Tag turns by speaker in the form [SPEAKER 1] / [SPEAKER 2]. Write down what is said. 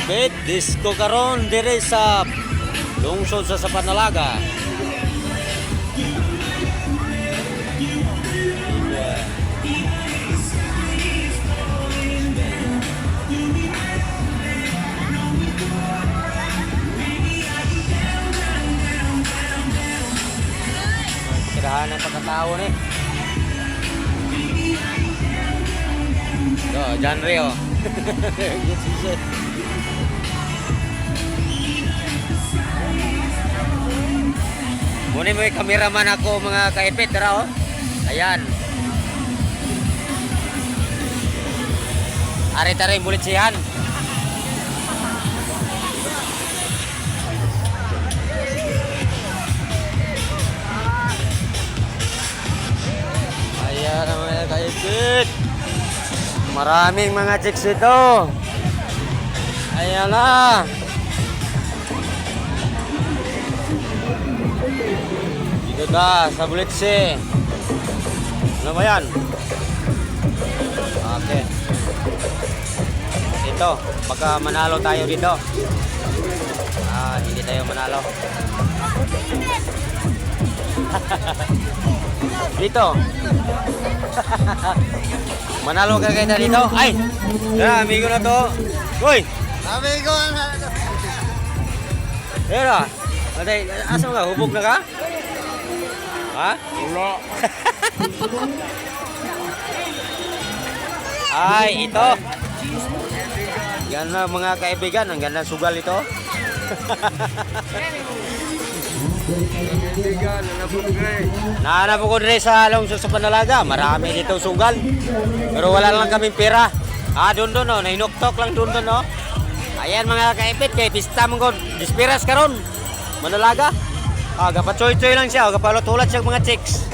[SPEAKER 1] kaibit, disco karon dire sa lungsod sa Panalaga. Tirahan ng pagkatao ni. So, John Rio. Muna mo yung kameraman ako mga kaipit, tara oh. Ayan. Ari-tara yung bulitsihan. Ayan mga kaipit. Maraming mga chicks dito. Ayan na. Dito na sa Bulitsi. Ano ba yan? Okay. Dito, baka manalo tayo dito. Hindi tayo manalo. Dito. Manalo ka kayo dito. Ay! Tara, amigo na to. Uy!
[SPEAKER 2] Amigo na.
[SPEAKER 1] Tara. Asa mo ka? Hubog na ka? Ha?
[SPEAKER 2] Wala.
[SPEAKER 1] Ay, ito. Yan na mga kaibigan. Ang ganda sugal ito. Nahanap ko rin sa lungsod sa Panalaga. Marami dito sugal. Pero wala lang kaming pera. Doon oh. Nahinuktok lang doon oh. Ayan mga kaipit. Kaya pista mong ko. Dispiras ka ron. Manalaga. Kapatsoy-choy lang siya. Kapalot-ulat siya mga chicks.